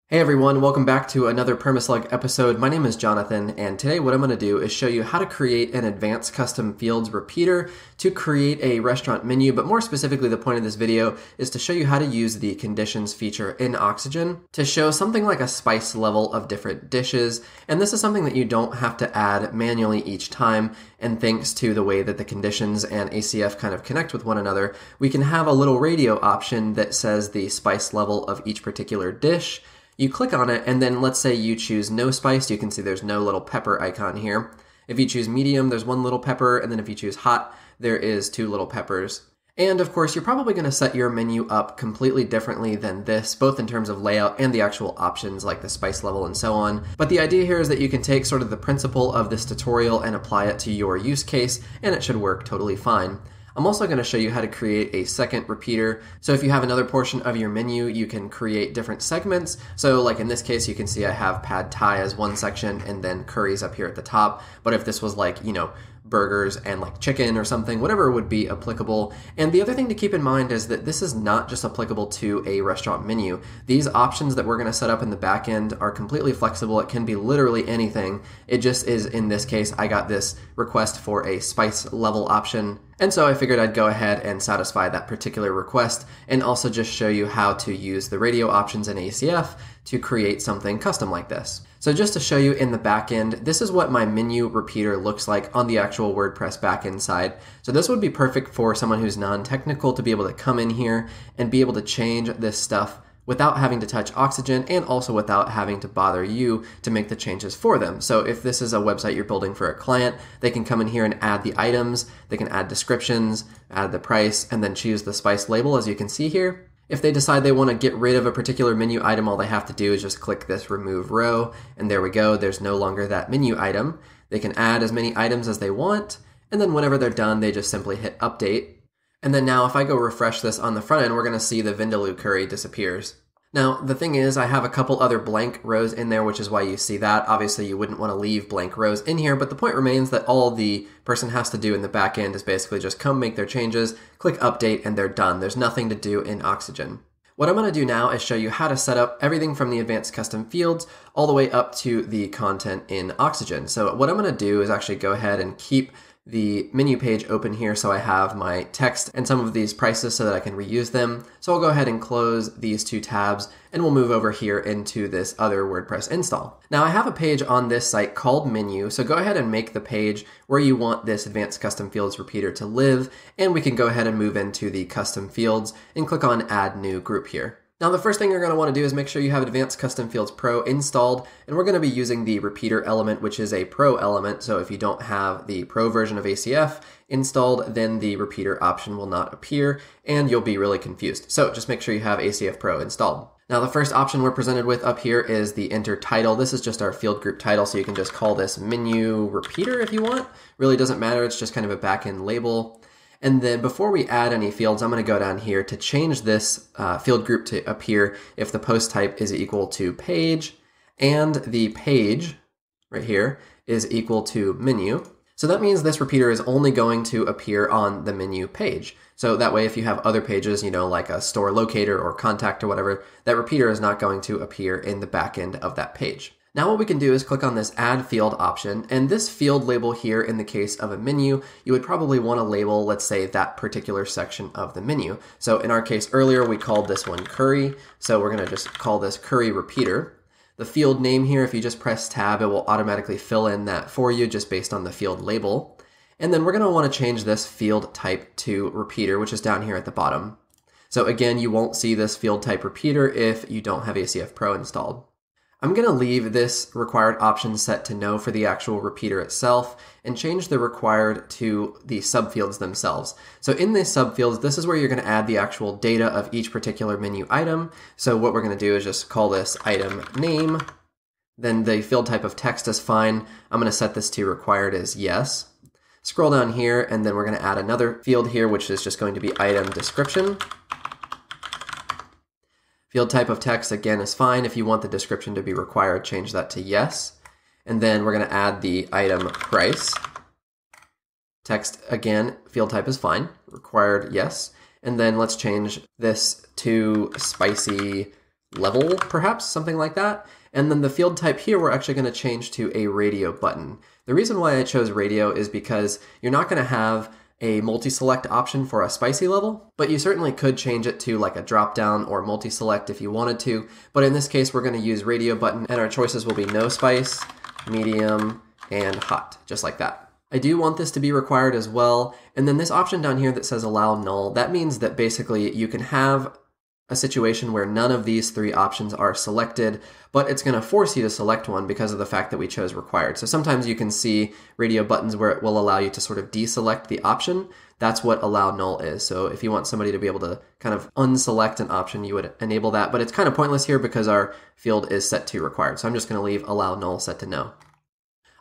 Hey everyone, welcome back to another Permaslug episode. My name is Jonathan, and today what I'm going to do is show you how to create an advanced custom fields repeater to create a restaurant menu, but more specifically the point of this video is to show you how to use the conditions feature in Oxygen to show something like a spice level of different dishes, and this is something that you don't have to add manually each time, and thanks to the way that the conditions and ACF kind of connect with one another, we can have a little radio option that says the spice level of each particular dish. You click on it, and then let's say you choose no spice. You can see there's no little pepper icon here. If you choose medium, there's one little pepper, and then if you choose hot, there is two little peppers. And of course, you're probably going to set your menu up completely differently than this, both in terms of layout and the actual options like the spice level and so on. But the idea here is that you can take sort of the principle of this tutorial and apply it to your use case, and it should work totally fine. I'm also going to show you how to create a second repeater. So if you have another portion of your menu, you can create different segments. So like in this case, you can see I have pad thai as one section and then curries up here at the top. But if this was like, burgers and like chicken or something, whatever would be applicable. And the other thing to keep in mind is that this is not just applicable to a restaurant menu. These options that we're going to set up in the back end are completely flexible. It can be literally anything. It just is, in this case, I got this request for a spice level option. And so I figured I'd go ahead and satisfy that particular request and also just show you how to use the radio options in ACF to create something custom like this. So just to show you in the back end, this is what my menu repeater looks like on the actual WordPress backend side. So this would be perfect for someone who's non-technical to be able to come in here and be able to change this stuff without having to touch Oxygen and also without having to bother you to make the changes for them. So if this is a website you're building for a client, they can come in here and add the items, they can add descriptions, add the price, and then choose the spice label as you can see here. If they decide they want to get rid of a particular menu item, all they have to do is just click this remove row, and there we go, there's no longer that menu item. They can add as many items as they want, and then whenever they're done, they just simply hit update. And then now if I go refresh this on the front end, we're going to see the Vindaloo curry disappears. Now, the thing is, I have a couple other blank rows in there, which is why you see that. Obviously, you wouldn't want to leave blank rows in here, but the point remains that all the person has to do in the back end is basically just come make their changes, click update, and they're done. There's nothing to do in Oxygen. What I'm going to do now is show you how to set up everything from the advanced custom fields all the way up to the content in Oxygen. So what I'm going to do is actually go ahead and keep the menu page open here so I have my text and some of these prices so that I can reuse them. So I'll go ahead and close these two tabs and we'll move over here into this other WordPress install. Now I have a page on this site called menu, so go ahead and make the page where you want this advanced custom fields repeater to live, and we can go ahead and move into the custom fields and click on add new group here. Now the first thing you're going to want to do is make sure you have Advanced Custom Fields Pro installed, and we're going to be using the repeater element, which is a pro element, so if you don't have the pro version of ACF installed, then the repeater option will not appear, and you'll be really confused. So just make sure you have ACF Pro installed. Now the first option we're presented with up here is the enter title. This is just our field group title, so you can just call this menu repeater if you want. Really doesn't matter, it's just kind of a back-end label. And then before we add any fields, I'm going to go down here to change this field group to appear if the post type is equal to page and the page right here is equal to menu. So that means this repeater is only going to appear on the menu page. So that way if you have other pages, like a store locator or contact or whatever, that repeater is not going to appear in the back end of that page. Now what we can do is click on this add field option, and this field label here in the case of a menu, you would probably want to label, let's say, that particular section of the menu. So in our case earlier, we called this one curry, so we're going to just call this curry repeater. The field name here, if you just press tab, it will automatically fill in that for you just based on the field label. And then we're going to want to change this field type to repeater, which is down here at the bottom. So again, you won't see this field type repeater if you don't have ACF Pro installed. I'm going to leave this required option set to no for the actual repeater itself and change the required to the subfields themselves. So in these subfields, this is where you're going to add the actual data of each particular menu item. So what we're going to do is just call this item name. Then the field type of text is fine. I'm going to set this to required as yes. Scroll down here, and then we're going to add another field here, which is just going to be item description. Field type of text, again, is fine. If you want the description to be required, change that to yes. And then we're going to add the item price. Text, again, field type is fine. Required, yes. And then let's change this to spicy level, perhaps, something like that. And then the field type here, we're actually going to change to a radio button. The reason why I chose radio is because you're not going to have a multi-select option for a spicy level, but you certainly could change it to like a drop-down or multi-select if you wanted to. But in this case, we're going to use radio button, and our choices will be no spice, medium, and hot, just like that. I do want this to be required as well. And then this option down here that says allow null, that means that basically you can have a situation where none of these three options are selected, but it's going to force you to select one because of the fact that we chose required. So sometimes you can see radio buttons where it will allow you to sort of deselect the option. That's what allow null is. So if you want somebody to be able to kind of unselect an option, you would enable that, but it's kind of pointless here because our field is set to required. So I'm just going to leave allow null set to no.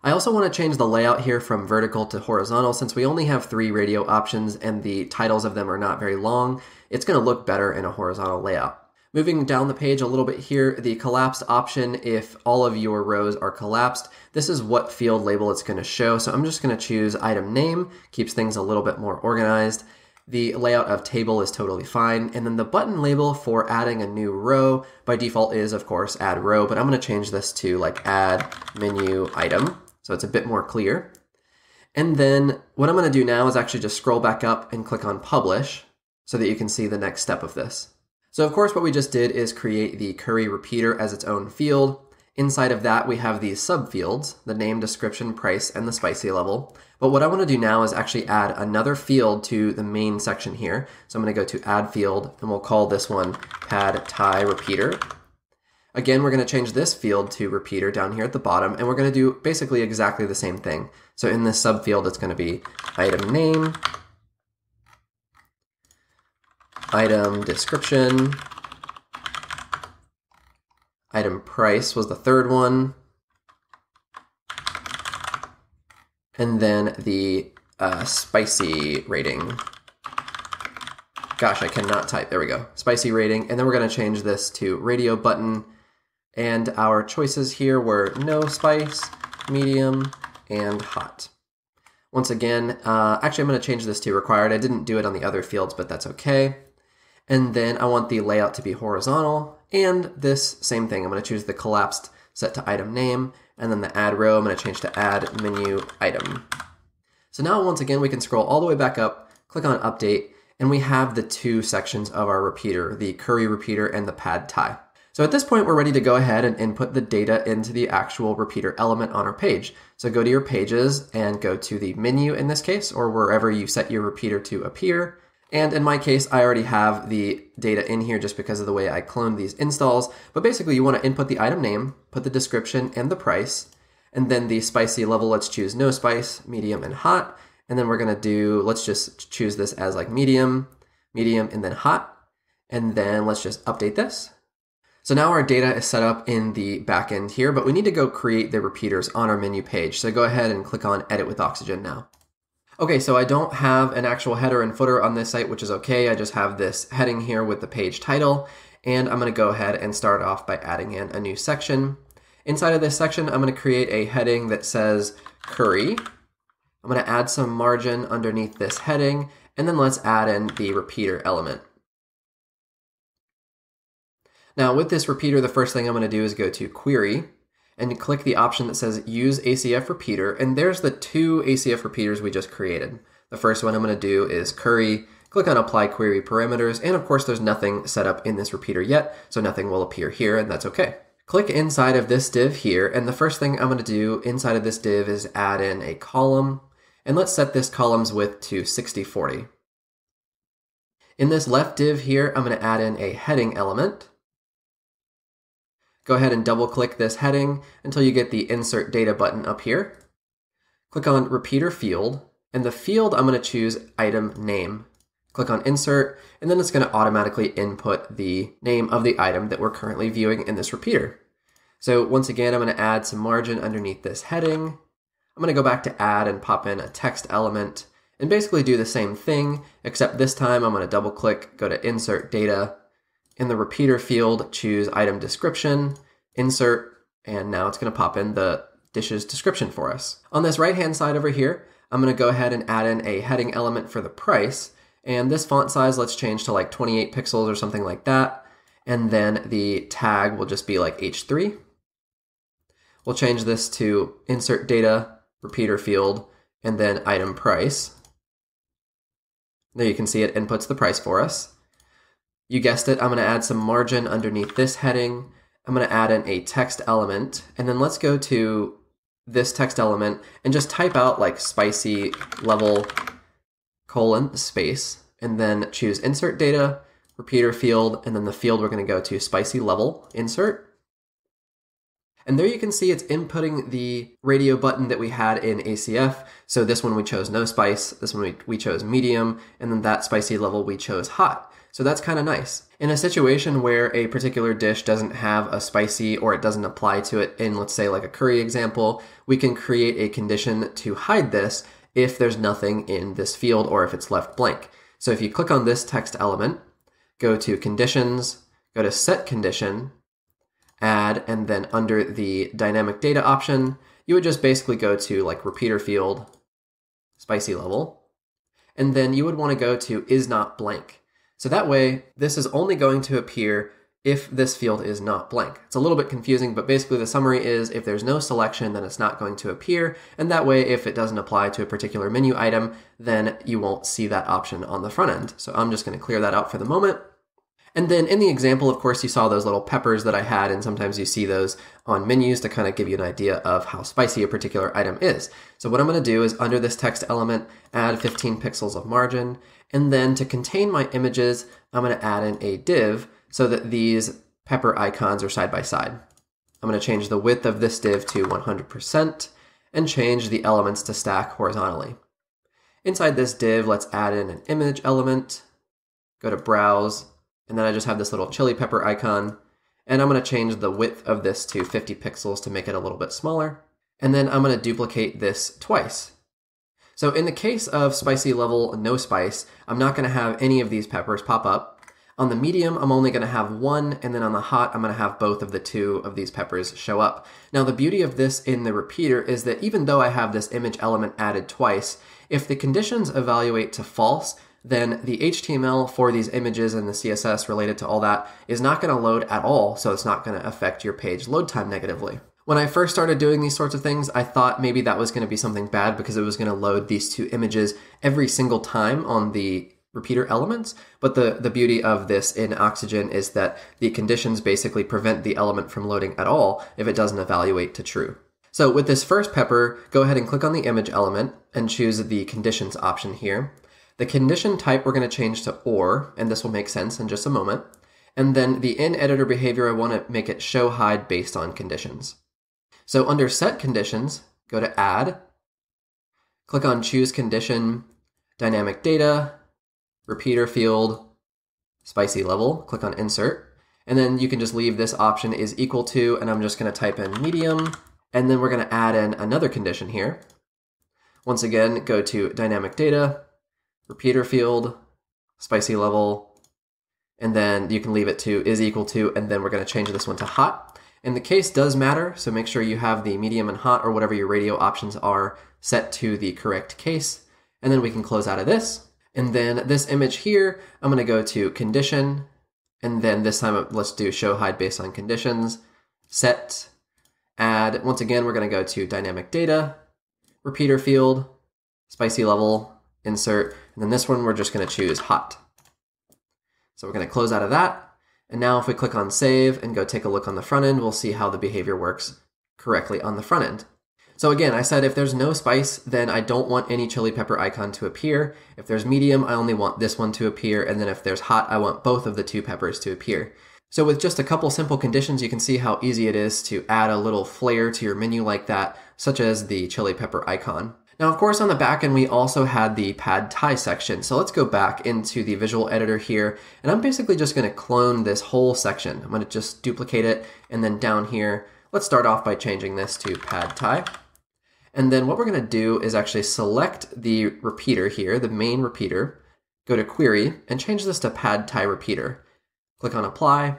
I also want to change the layout here from vertical to horizontal. Since we only have 3 radio options and the titles of them are not very long, it's going to look better in a horizontal layout. Moving down the page a little bit here, the collapsed option, if all of your rows are collapsed, this is what field label it's going to show. So I'm just going to choose item name, keeps things a little bit more organized. The layout of table is totally fine. And then the button label for adding a new row by default is, of course, add row, but I'm going to change this to like add menu item. So it's a bit more clear. And then what I'm going to do now is actually just scroll back up and click on publish so that you can see the next step of this. So of course what we just did is create the curry repeater as its own field. Inside of that we have these subfields, the name, description, price, and the spicy level. But what I want to do now is actually add another field to the main section here. So I'm going to go to add field and we'll call this one pad thai repeater. Again, we're going to change this field to repeater down here at the bottom, and we're going to do basically exactly the same thing. So in this subfield, it's going to be item name, item description, item price was the third one, and then the spicy rating. Gosh, I cannot type. There we go. Spicy rating. And then we're going to change this to radio button. And our choices here were no spice, medium, and hot. Once again, actually I'm going to change this to required. I didn't do it on the other fields, but that's okay. And then I want the layout to be horizontal. And this same thing, I'm going to choose the collapsed set to item name. And then the add row, I'm going to change to add menu item. So now once again, we can scroll all the way back up, click on update, and we have the 2 sections of our repeater, the curry repeater and the pad thai. So at this point, we're ready to go ahead and input the data into the actual repeater element on our page. So go to your pages and go to the menu in this case, or wherever you set your repeater to appear. And in my case, I already have the data in here just because of the way I cloned these installs. But basically, you want to input the item name, put the description and the price, and then the spicy level, let's choose no spice, medium, and hot. And then we're going to do, let's just choose this as like medium, medium, and then hot. And then let's just update this. So now our data is set up in the backend here, but we need to go create the repeaters on our menu page. So go ahead and click on Edit with Oxygen now. Okay, so I don't have an actual header and footer on this site, which is okay. I just have this heading here with the page title, and I'm going to go ahead and start off by adding in a new section. Inside of this section, I'm going to create a heading that says curry. I'm going to add some margin underneath this heading, and then let's add in the repeater element. Now with this repeater, the first thing I'm going to do is go to Query and click the option that says Use ACF Repeater, and there's the 2 ACF repeaters we just created. The first one I'm going to do is curry, click on Apply Query Parameters, and of course there's nothing set up in this repeater yet, so nothing will appear here, and that's okay. Click inside of this div here, and the first thing I'm going to do inside of this div is add in a column, and let's set this column's width to 60/40. In this left div here, I'm going to add in a heading element. Go ahead and double click this heading until you get the Insert Data button up here. Click on Repeater Field, and the field I'm going to choose Item Name. Click on Insert, and then it's going to automatically input the name of the item that we're currently viewing in this repeater. So once again, I'm going to add some margin underneath this heading. I'm going to go back to Add and pop in a text element, and basically do the same thing, except this time I'm going to double click, go to Insert Data. In the repeater field, choose item description, insert, and now it's going to pop in the dish's description for us. On this right-hand side over here, I'm going to go ahead and add in a heading element for the price, and this font size, let's change to like 28 pixels or something like that. and then the tag will just be like H3. We'll change this to insert data, repeater field, and then item price. There you can see it inputs the price for us. You guessed it, I'm going to add some margin underneath this heading. I'm going to add in a text element, and then let's go to this text element and just type out like spicy level colon space, and then choose insert data, repeater field, and then the field we're going to go to spicy level insert. And there you can see it's inputting the radio button that we had in ACF. So this one we chose no spice, this one we chose medium, and then that spicy level we chose hot. So that's kind of nice. In a situation where a particular dish doesn't have a spicy or it doesn't apply to it in, let's say, like a curry example, we can create a condition to hide this if there's nothing in this field or if it's left blank. So if you click on this text element, go to conditions, go to set condition, add, and then under the dynamic data option, you would just basically go to like repeater field, spicy level, and then you would want to go to is not blank. So that way, this is only going to appear if this field is not blank. It's a little bit confusing, but basically the summary is if there's no selection, then it's not going to appear. And that way, if it doesn't apply to a particular menu item, then you won't see that option on the front end. So I'm just going to clear that out for the moment. And then in the example, of course, you saw those little peppers that I had, and sometimes you see those on menus to kind of give you an idea of how spicy a particular item is. So what I'm going to do is under this text element, add 15 pixels of margin, and then to contain my images, I'm going to add in a div so that these pepper icons are side by side. I'm going to change the width of this div to 100% and change the elements to stack horizontally. Inside this div, let's add in an image element, go to browse, and then I just have this little chili pepper icon, and I'm going to change the width of this to 50 pixels to make it a little bit smaller. And then I'm going to duplicate this twice. So in the case of spicy level no spice, I'm not going to have any of these peppers pop up. On the medium, I'm only going to have one, and then on the hot, I'm going to have both of the two of these peppers show up. Now the beauty of this in the repeater is that even though I have this image element added twice, if the conditions evaluate to false, then the HTML for these images and the CSS related to all that is not going to load at all, so it's not going to affect your page load time negatively. When I first started doing these sorts of things, I thought maybe that was going to be something bad because it was going to load these two images every single time on the repeater elements, but the beauty of this in Oxygen is that the conditions basically prevent the element from loading at all if it doesn't evaluate to true. So with this first pepper, go ahead and click on the image element and choose the conditions option here. The condition type we're going to change to OR, and this will make sense in just a moment. And then the in-editor behavior, I want to make it show hide based on conditions. So under set conditions, go to add, click on choose condition, dynamic data, repeater field, spicy level, click on insert, and then you can just leave this option is equal to, and I'm just going to type in medium, and then we're going to add in another condition here. Once again, go to dynamic data, repeater field, spicy level, and then you can leave it to is equal to, and then we're going to change this one to hot. And the case does matter, so make sure you have the medium and hot or whatever your radio options are set to the correct case. And then we can close out of this. And then this image here, I'm going to go to condition, and then this time let's do show hide based on conditions, set, add. Once again, we're going to go to dynamic data, repeater field, spicy level, insert, and then this one we're just going to choose hot. So we're going to close out of that. And now if we click on save and go take a look on the front end, we'll see how the behavior works correctly on the front end. So again, I said if there's no spice, then I don't want any chili pepper icon to appear. If there's medium, I only want this one to appear. And then if there's hot, I want both of the two peppers to appear. So with just a couple simple conditions, you can see how easy it is to add a little flair to your menu like that, such as the chili pepper icon. Now, of course, on the back end, we also had the pad thai section. So let's go back into the visual editor here, and I'm basically just going to clone this whole section. I'm going to just duplicate it, and then down here, let's start off by changing this to pad thai. And then what we're going to do is actually select the repeater here, the main repeater, go to query, and change this to pad thai repeater. Click on apply.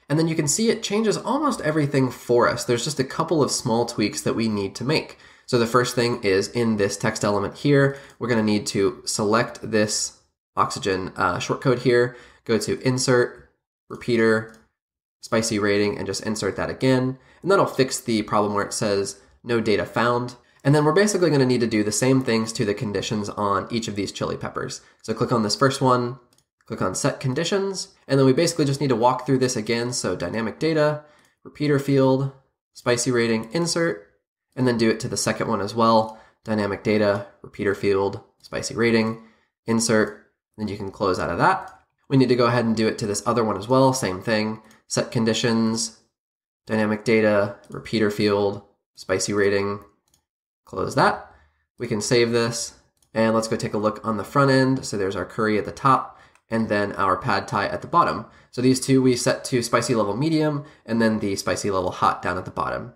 And then you can see it changes almost everything for us. There's just a couple of small tweaks that we need to make. So the first thing is in this text element here, we're going to need to select this Oxygen shortcode here, go to Insert, Repeater, Spicy Rating, and just insert that again. And that'll fix the problem where it says no data found. And then we're basically going to need to do the same things to the conditions on each of these chili peppers. So click on this first one, click on Set Conditions, and then we basically just need to walk through this again. So Dynamic Data, Repeater Field, Spicy Rating, Insert, and then do it to the second one as well. Dynamic Data, Repeater Field, Spicy Rating, Insert, then you can close out of that. We need to go ahead and do it to this other one as well, same thing. Set Conditions, Dynamic Data, Repeater Field, Spicy Rating, close that. We can save this, and let's go take a look on the front end. So there's our curry at the top, and then our pad thai at the bottom. So these two we set to spicy level medium, and then the spicy level hot down at the bottom.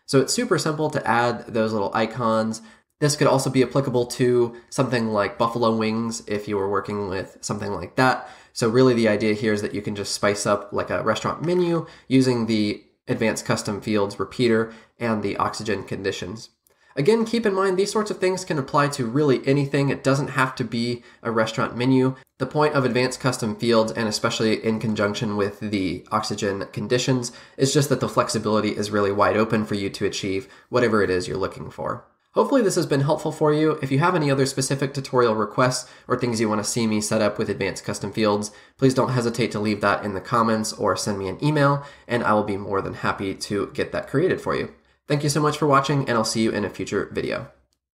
So it's super simple to add those little icons. This could also be applicable to something like buffalo wings if you were working with something like that. So really the idea here is that you can just spice up like a restaurant menu using the Advanced Custom Fields Repeater and the oxygen conditions. Again, keep in mind these sorts of things can apply to really anything. It doesn't have to be a restaurant menu. The point of Advanced Custom Fields, and especially in conjunction with the oxygen conditions, is just that the flexibility is really wide open for you to achieve whatever it is you're looking for. Hopefully this has been helpful for you. If you have any other specific tutorial requests or things you want to see me set up with Advanced Custom Fields, please don't hesitate to leave that in the comments or send me an email, and I will be more than happy to get that created for you. Thank you so much for watching, and I'll see you in a future video.